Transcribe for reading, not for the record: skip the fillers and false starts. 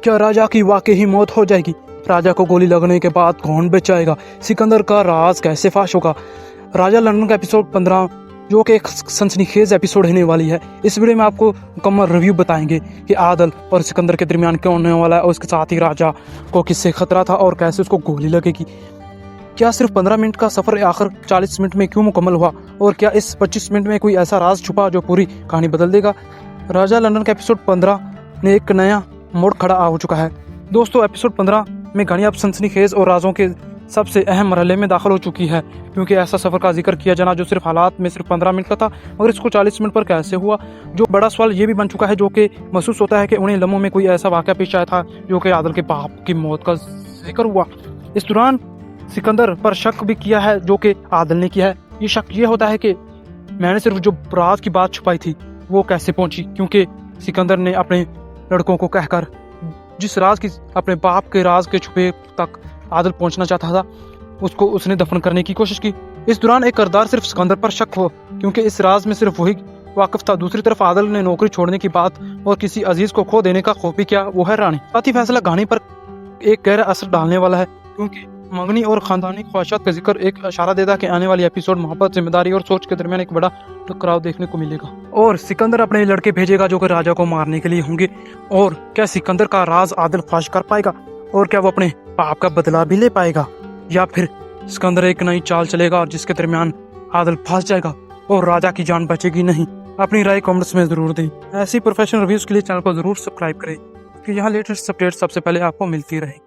क्या राजा की वाकई ही मौत हो जाएगी? राजा को गोली लगने के बाद कौन बच जाएगा? सिकंदर का राज कैसे फाश होगा? राजा लंदन का एपिसोड 15 जो कि एक सनसनीखेज एपिसोड होने वाली है। इस वीडियो में आपको मुकम्मल रिव्यू बताएंगे कि आदल और सिकंदर के दरमियान क्या होने वाला है, और उसके साथ ही राजा को किससे खतरा था और कैसे उसको गोली लगेगी। क्या सिर्फ 15 मिनट का सफर आखिर 40 मिनट में क्यों मुकम्मल हुआ, और क्या इस 25 मिनट में कोई ऐसा राज छुपा जो पूरी कहानी बदल देगा? राजा लंदन का एपिसोड 15 ने एक नया मोड़ खड़ा हो चुका है। दोस्तों, एपिसोड 15 में कहानी अब सनसनीखेज और राजों के सबसे अहम मरहले में दाखिल हो चुकी है, क्योंकि ऐसा सफर का जिक्र किया जाना जो सिर्फ हालात में सिर्फ 15 मिनट का था, मगर इसको 40 मिनट पर कैसे हुआ। जो बड़ा सवाल ये भी बन चुका है, जो कि महसूस होता है कि उन्हें लम्हों में कोई ऐसा वाक़या पेश आया था जो कि आदल के बाप की मौत का जिक्र हुआ। इस दौरान सिकंदर पर शक भी किया है जो कि आदल ने किया है। ये शक ये होता है कि मैंने सिर्फ जो राज की बात छुपाई थी वो कैसे पहुंची, क्योंकि सिकंदर ने अपने लड़कों को कहकर जिस राज की अपने बाप के राज के छुपे तक आदल पहुंचना चाहता था उसको उसने दफन करने की कोशिश की। इस दौरान एक किरदार सिर्फ सिकंदर पर शक हो, क्योंकि इस राज में सिर्फ वही वाकिफ था। दूसरी तरफ आदल ने नौकरी छोड़ने की बात और किसी अजीज को खो देने का खौफ भी किया, वो है रानी। साथ ही फैसला कहानी पर एक गहरा असर डालने वाला है, क्योंकि मंगनी और खानदानी ख्वाहिशात का जिक्र एक इशारा देता है कि आने वाली एपिसोड मोहब्बत, जिम्मेदारी और सोच के दरमियान एक बड़ा टकराव देखने को मिलेगा। और सिकंदर अपने लड़के भेजेगा जो कि राजा को मारने के लिए होंगे। और क्या सिकंदर का राज आदल फाश कर पाएगा, और क्या वो अपने पाप का बदला भी ले पाएगा, या फिर सिकंदर एक नई चाल चलेगा और जिसके दरमियान आदल फंस जाएगा और राजा की जान बचेगी नहीं? अपनी राय कमेंट्स में जरूर दें। ऐसी प्रोफेशनल रिव्यूज के लिए चैनल को जरूर सब्सक्राइब करें कि यहाँ लेटेस्ट अपडेट सबसे पहले आपको मिलती रहे।